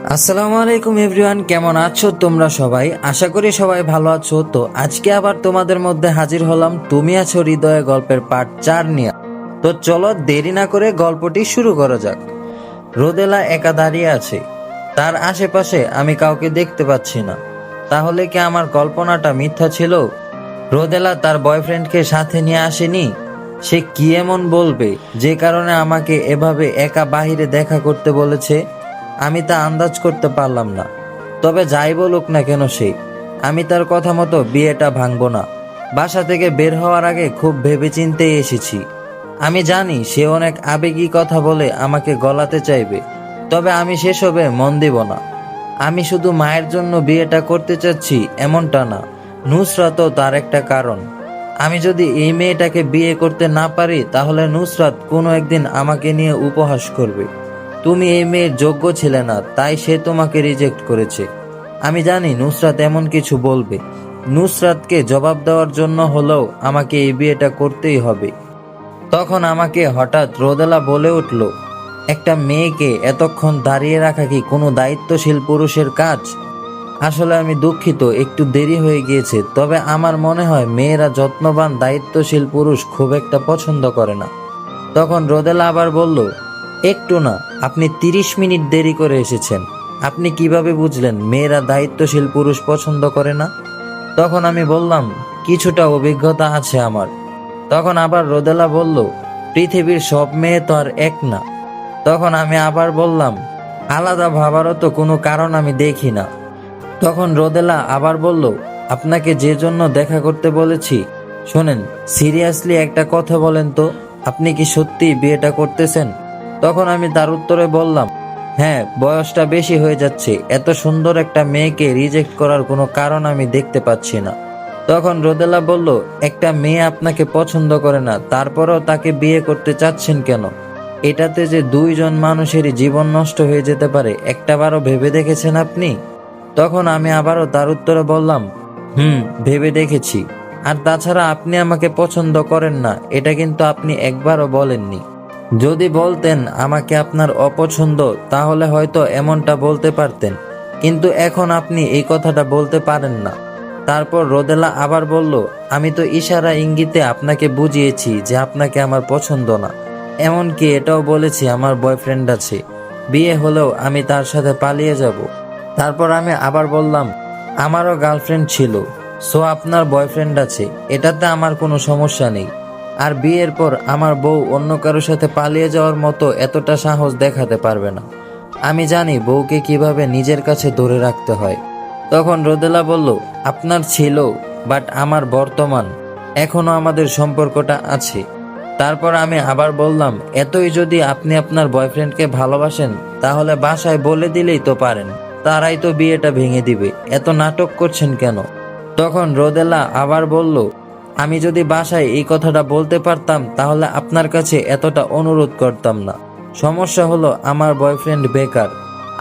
আসসালামু আলাইকুম এভরিওয়ান, কেমন আছো তোমরা সবাই? আশা করি সবাই ভালো আছো। তো আজকে আবার তোমাদের মধ্যে হাজির হলাম তুমি আছো হৃদয়ে গল্পের পার্ট 4 নিয়ে। তো চলো দেরি না করে গল্পটি শুরু করা যাক। রোদেলা একা দাঁড়িয়ে আছে, তার আশেপাশে আমি কাউকে দেখতে পাচ্ছি না। তাহলে কি আমার কল্পনাটা মিথ্যা ছিল? রোদেলা তার বয়ফ্রেন্ডকে সাথে নিয়ে আসেনি? সে কি এমন বলবে যে কারণে আমাকে এভাবে একা বাহিরে দেখা করতে বলেছে? আমি তা আন্দাজ করতে পারলাম না। তবে যাই বলুক না কেন আমি তার কথা মতো বিয়েটা ভাঙবো না। বাসা থেকে বের হওয়ার আগে খুব ভেবেচিন্তেই এসেছি। আমি জানি সে অনেক আবেগী কথা বলে আমাকে গলাতে চাইবে, তবে আমি সেসবে মন দিব না। আমি শুধু মায়ের জন্য বিয়েটা করতে চাচ্ছি এমনটা না, নুসরাতও তার একটা কারণ। আমি যদি এই মেয়েটাকে বিয়ে করতে না পারি তাহলে নুসরাত কোনো একদিন আমাকে নিয়ে উপহাস করবে। তুমি এই মেয়ের যোগ্য ছিলে না, তাই সে তোমাকে রিজেক্ট করেছে। আমি জানি নুসরাত এমন কিছু বলবে। নুসরাতকে জবাব দেওয়ার জন্য হলেও আমাকে এই বিয়েটা করতেই হবে। তখন আমাকে হঠাৎ রোদেলা বলে উঠল, একটা মেয়েকে এতক্ষণ দাঁড়িয়ে রাখা কি কোনো দায়িত্বশীল পুরুষের কাজ? আসলে আমি দুঃখিত, একটু দেরি হয়ে গিয়েছে, তবে আমার মনে হয় মেয়েরা যত্নবান দায়িত্বশীল পুরুষ খুব একটা পছন্দ করে না। তখন রোদেলা আবার বলল, একটু না, আপনি 30 মিনিট দেরি করে এসেছেন। আপনি কিভাবে বুঝলেন মেয়েরা দায়িত্বশীল পুরুষ পছন্দ করে না? তখন আমি বললাম, কিছুটা অভিজ্ঞতা আছে আমার। তখন আবার রোদেলা বলল, পৃথিবীর সব মেয়ে তো আর এক না। তখন আমি আবার বললাম, আলাদা ভাবারও তো কোনো কারণ আমি দেখি না। তখন রোদেলা আবার বলল, আপনাকে যে জন্য দেখা করতে বলেছি, শোনেন, সিরিয়াসলি একটা কথা বলেন তো, আপনি কি সত্যি বিয়েটা করতেছেন? তখন আমি তার উত্তরে বললাম, হ্যাঁ, বয়সটা বেশি হয়ে যাচ্ছে, এত সুন্দর একটা মেয়েকে রিজেক্ট করার কোনো কারণ আমি দেখতে পাচ্ছি না। তখন রোদেলা বলল, একটা মেয়ে আপনাকে পছন্দ করে না, তারপরেও তাকে বিয়ে করতে চাচ্ছেন কেন? এটাতে যে দুইজন মানুষেরই জীবন নষ্ট হয়ে যেতে পারে, একটাবারও ভেবে দেখেছেন আপনি? তখন আমি আবারও তার উত্তরে বললাম, ভেবে দেখেছি। আর তাছাড়া আপনি আমাকে পছন্দ করেন না, এটা কিন্তু আপনি একবারও বলেননি। যদি বলতেন আমাকে আপনার অপছন্দ, তাহলে হয়তো এমনটা বলতে পারতেন, কিন্তু এখন আপনি এই কথাটা বলতে পারেন না। তারপর রোদেলা আবার বলল, আমি তো ইশারা ইঙ্গিতে আপনাকে বুঝিয়েছি যে আপনাকে আমার পছন্দ না। এমনকি এটাও বলেছি আমার বয়ফ্রেন্ড আছে, বিয়ে হলেও আমি তার সাথে পালিয়ে যাব। তারপর আমি আবার বললাম, আমারও গার্লফ্রেন্ড ছিল, সো আপনার বয়ফ্রেন্ড আছে, এটাতে আমার কোনো সমস্যা নেই। আর বিয়ের পর আমার বউ অন্য কারোর সাথে পালিয়ে যাওয়ার মতো এতটা সাহস দেখাতে পারবে না। আমি জানি বউকে কিভাবে নিজের কাছে ধরে রাখতে হয়। তখন রোদেলা বলল, আপনার ছিল, বাট আমার বর্তমান, এখনো আমাদের সম্পর্কটা আছে। তারপর আমি আবার বললাম, এতই যদি আপনি আপনার বয়ফ্রেন্ডকে ভালোবাসেন তাহলে বাসায় বলে দিলেই তো পারেন, তারাই তো বিয়েটা ভেঙে দিবে, এত নাটক করছেন কেন? তখন রোদেলা আবার বলল, আমি যদি বাসায় এই কথাটা বলতে পারতাম তাহলে আপনার কাছে এতটা অনুরোধ করতাম না। সমস্যা হলো আমার বয়ফ্রেন্ড বেকার,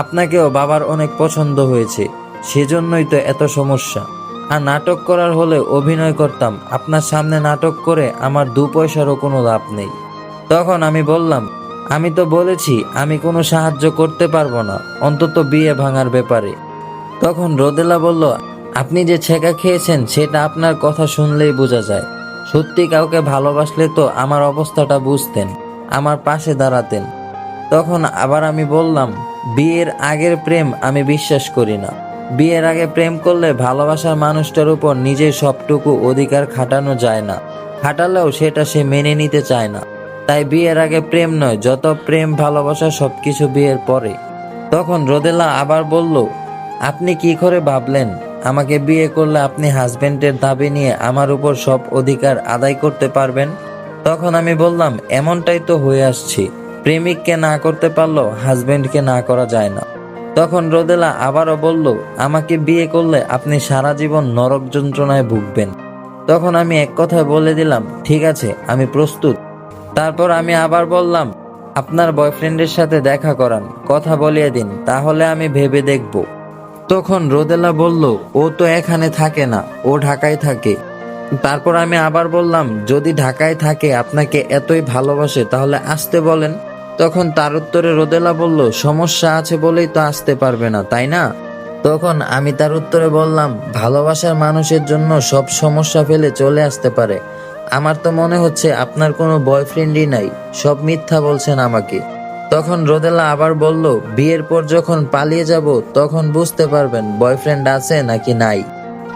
আপনাকেও বাবার অনেক পছন্দ হয়েছে, সেজন্যই তো এত সমস্যা। আর নাটক করার হলে অভিনয় করতাম, আপনার সামনে নাটক করে আমার 2 পয়সারও কোনো লাভ নেই। তখন আমি বললাম, আমি তো বলেছি আমি কোনো সাহায্য করতে পারবো না, অন্তত বিয়ে ভাঙার ব্যাপারে। তখন রোদেলা বলল, আপনি যে ছেঁকা খেয়েছেন সেটা আপনার কথা শুনলেই বোঝা যায়। সত্যি কাউকে ভালোবাসলে তো আমার অবস্থাটা বুঝতেন, আমার পাশে দাঁড়াতেন। তখন আবার আমি বললাম, বিয়ের আগের প্রেম আমি বিশ্বাস করি না। বিয়ের আগে প্রেম করলে ভালোবাসার মানুষটার উপর নিজের সবটুকু অধিকার খাটানো যায় না, খাটালেও সেটা সে মেনে নিতে চায় না। তাই বিয়ের আগে প্রেম নয়, যত প্রেম ভালোবাসা সবকিছু বিয়ের পরে। তখন রোদেলা আবার বলল, আপনি কি করে ভাবলেন আমাকে বিয়ে করলে আপনি হাজবেন্ডের দাবি নিয়ে আমার উপর সব অধিকার আদায় করতে পারবেন? তখন আমি বললাম, এমনটাই তো হয়ে আসছে, প্রেমিককে না করতে পারলেও হাজবেন্ডকে না করা যায় না। তখন রোদেলা আবারও বলল, আমাকে বিয়ে করলে আপনি সারা জীবন নরক যন্ত্রণায় ভুগবেন। তখন আমি এক কথায় বলে দিলাম, ঠিক আছে, আমি প্রস্তুত। তারপর আমি আবার বললাম, আপনার বয়ফ্রেন্ডের সাথে দেখা করান, কথা বলিয়ে দিন, তাহলে আমি ভেবে দেখব। তখন রোদেলা বলল, ও তো এখানে থাকে না, ও ঢাকায় থাকে। তারপর আমি আবার বললাম, যদি ঢাকায় থাকে আপনাকে এতই ভালোবাসে তাহলে আসতে বলেন। তখন তার উত্তরে রোদেলা বলল, সমস্যা আছে বলেই তো আসতে পারবে না, তাই না? তখন আমি তার উত্তরে বললাম, ভালোবাসার মানুষের জন্য সব সমস্যা ফেলে চলে আসতে পারে। আমার তো মনে হচ্ছে আপনার কোনো বয়ফ্রেন্ডই নাই, সব মিথ্যা বলছেন আমাকে। তখন রোদেলা আবার বলল, বিয়ের পর যখন পালিয়ে যাব তখন বুঝতে পারবেন বয়ফ্রেন্ড আছে নাকি নাই।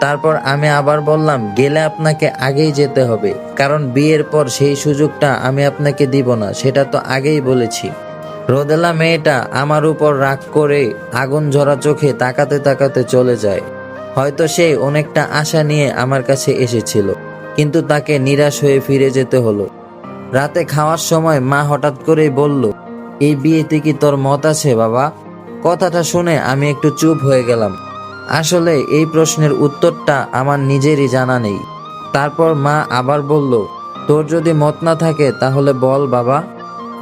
তারপর আমি আবার বললাম, গেলে আপনাকে আগেই যেতে হবে, কারণ বিয়ের পর সেই সুযোগটা আমি আপনাকে দিব না, সেটা তো আগেই বলেছি। রোদেলা মেয়েটা আমার উপর রাগ করে আগুন ঝরা চোখে তাকাতে তাকাতে চলে যায়। হয়তো সে অনেকটা আশা নিয়ে আমার কাছে এসেছিল, কিন্তু তাকে নিরাশ হয়ে ফিরে যেতে হলো। রাতে খাওয়ার সময় মা হঠাৎ করেই বলল, এই বিয়েতে কি তোর মত আছে বাবা? কথাটা শুনে আমি একটু চুপ হয়ে গেলাম। আসলে এই প্রশ্নের উত্তরটা আমার নিজেরই জানা নেই। তারপর মা আবার বলল, তোর যদি মত না থাকে তাহলে বল বাবা।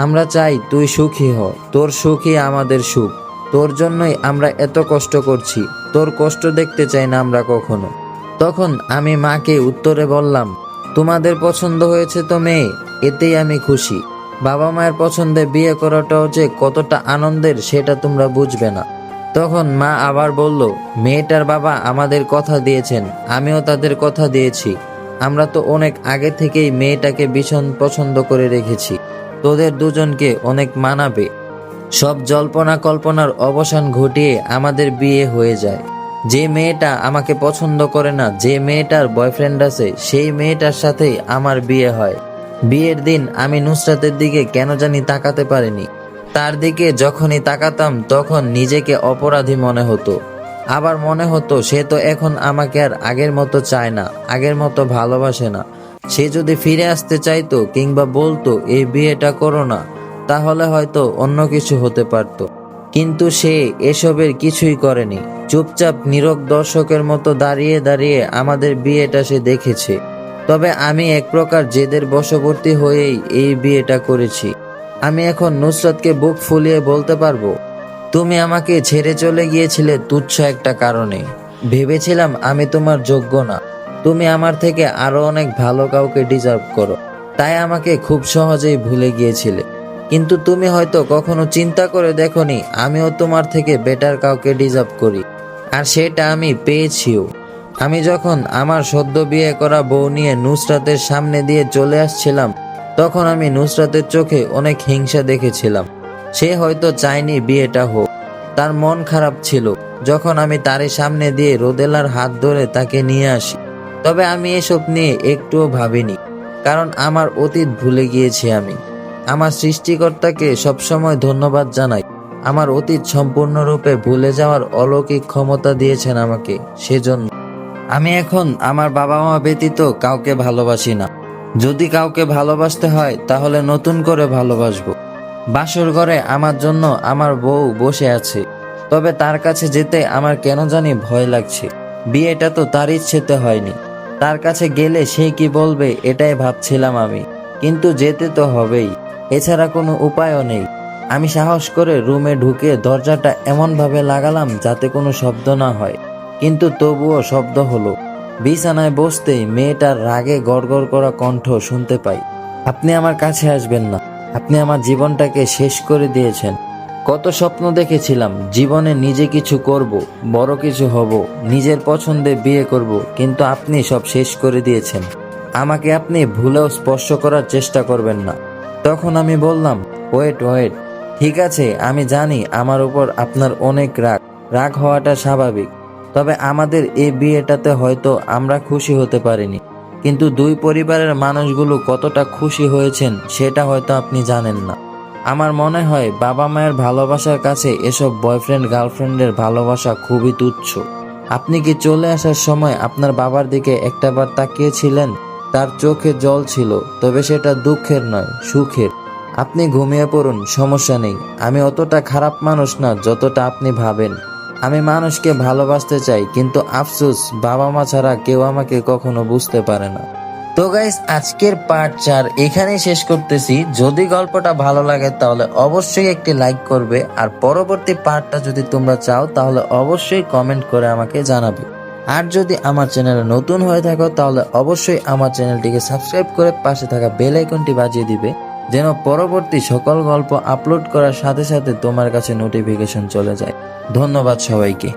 আমরা চাই তুই সুখী হ, তোর সুখই আমাদের সুখ। তোর জন্যই আমরা এত কষ্ট করছি, তোর কষ্ট দেখতে চাই না আমরা কখনো। তখন আমি মাকে উত্তরে বললাম, তোমাদের পছন্দ হয়েছে তো মেয়ে, এতেই আমি খুশি। বাবা মায়ের পছন্দে বিয়ে করাটাও যে কতটা আনন্দের সেটা তোমরা বুঝবে না। তখন মা আবার বলল, মেয়েটার বাবা আমাদের কথা দিয়েছেন, আমিও তাদের কথা দিয়েছি। আমরা তো অনেক আগে থেকেই মেয়েটাকে ভীষণ পছন্দ করে রেখেছি, তোদের দুজনকে অনেক মানাবে। সব জল্পনা কল্পনার অবসান ঘটিয়ে আমাদের বিয়ে হয়ে যায়। যে মেয়েটা আমাকে পছন্দ করে না, যে মেয়েটার বয়ফ্রেন্ড আছে, সেই মেয়েটার সাথেই আমার বিয়ে হয়। বিয়ের দিন আমি নুসরাতের দিকে কেন জানি তাকাতে পারিনি। তার দিকে যখনই তাকাতাম তখন নিজেকে অপরাধী মনে হতো। আবার মনে হতো সে তো এখন আমাকে আর আগের মতো চায় না, আগের মতো ভালোবাসে না। সে যদি ফিরে আসতে চাইতো কিংবা বলতো এই বিয়েটা করো না, তাহলে হয়তো অন্য কিছু হতে পারত। কিন্তু সে এসবের কিছুই করেনি। চুপচাপ নীরব দর্শকের মতো দাঁড়িয়ে দাঁড়িয়ে আমাদের বিয়েটা সে দেখেছে। তবে আমি এক প্রকার জেদের বশবর্তী হয়েই এই বিয়েটা করেছি। আমি এখন নুসরাতকে বুক ফুলিয়ে বলতে পারবো, তুমি আমাকে ছেড়ে চলে গিয়েছিলে তুচ্ছ একটা কারণে। ভেবেছিলাম আমি তোমার যোগ্য না, তুমি আমার থেকে আরো অনেক ভালো কাউকে ডিজার্ভ করো, তাই আমাকে খুব সহজেই ভুলে গিয়েছিলে। কিন্তু তুমি হয়তো কখনো চিন্তা করে দেখোনি আমিও তোমার থেকে বেটার কাউকে ডিজার্ভ করি, আর সেটা আমি পেয়েছিও। আমি যখন আমার সদ্য বিয়ে করা বউ নিয়ে নুসরাতের সামনে দিয়ে চলে আসছিলাম, তখন আমি নুসরাতের চোখে অনেক হিংসা দেখেছিলাম। সে হয়তো চায়নি বিয়েটা হোক, তার মন খারাপ ছিল যখন আমি তারই সামনে দিয়ে রোদেলার হাত ধরে তাকে নিয়ে আসি। তবে আমি এসব নিয়ে একটুও ভাবিনি, কারণ আমার অতীত ভুলে গিয়েছি। আমি আমার সৃষ্টিকর্তাকে সবসময় ধন্যবাদ জানাই, আমার অতীত সম্পূর্ণরূপে ভুলে যাওয়ার অলৌকিক ক্ষমতা দিয়েছেন আমাকে। সেজন্য আমি এখন আমার বাবা মা ব্যতীত কাউকে ভালোবাসি না। যদি কাউকে ভালোবাসতে হয় তাহলে নতুন করে ভালোবাসবো। বাসর ঘরে আমার জন্য আমার বউ বসে আছে, তবে তার কাছে যেতে আমার কেন জানি ভয় লাগছে। বিয়েটা তো তার ইচ্ছেতে হয়নি, তার কাছে গেলে সে কি বলবে এটাই ভাবছিলাম আমি। কিন্তু যেতে তো হবেই, এছাড়া কোনো উপায়ও নেই। আমি সাহস করে রুমে ঢুকে দরজাটা এমনভাবে লাগালাম যাতে কোনো শব্দ না হয়, কিন্তু তবুও শব্দ হলো। বিছানায় বসতেই মেয়েটার রাগে গড়গড় করা কণ্ঠ শুনতে পাই, আপনি আমার কাছে আসবেন না, আপনি আমার জীবনটাকে শেষ করে দিয়েছেন। কত স্বপ্ন দেখেছিলাম জীবনে নিজে কিছু করব, বড় কিছু হব, নিজের পছন্দে বিয়ে করব, কিন্তু আপনি সব শেষ করে দিয়েছেন। আমাকে আপনি ভুলেও স্পর্শ করার চেষ্টা করবেন না। তখন আমি বললাম, ওয়েট, ঠিক আছে, আমি জানি আমার উপর আপনার অনেক রাগ হওয়াটা স্বাভাবিক। তবে আমাদের এই বিয়েটাতে হয়তো আমরা খুশি হতে পারিনি, কিন্তু দুই পরিবারের মানুষগুলো কতটা খুশি হয়েছেন সেটা হয়তো আপনি জানেন না। আমার মনে হয় বাবা মায়ের ভালোবাসার কাছে এসব বয়ফ্রেন্ড গার্লফ্রেন্ডের ভালোবাসা খুবই তুচ্ছ। আপনি কি চলে আসার সময় আপনার বাবার দিকে একটাবার তাকিয়েছিলেন? তার চোখে জল ছিল, তবে সেটা দুঃখের নয়, সুখের। আপনি ঘুমিয়ে পড়ুন, সমস্যা নেই। আমি অতটা খারাপ মানুষ না যতটা আপনি ভাবেন। আমি মানুষকে ভালোবাসতে চাই, কিন্তু আফসোস বাবা মা ছাড়া কেউ আমাকে কখনো বুঝতে পারে না। তো গাইস, আজকের পার্ট 4 এখানেই শেষ করতেছি। যদি গল্পটা ভালো লাগে তাহলে অবশ্যই একটি লাইক করবে, আর পরবর্তী পার্টটা যদি তোমরা চাও তাহলে অবশ্যই কমেন্ট করে আমাকে জানাবে। আর যদি আমার চ্যানেলে নতুন হয়ে থাকো তাহলে অবশ্যই আমার চ্যানেলটিকে সাবস্ক্রাইব করে পাশে থাকা বেল আইকনটি বাজিয়ে দিবে, যেন পরবর্তী সকল গল্প আপলোড করার সাথে সাথে তোমার কাছে নোটিফিকেশন চলে যায়। ধন্যবাদ সবাইকে।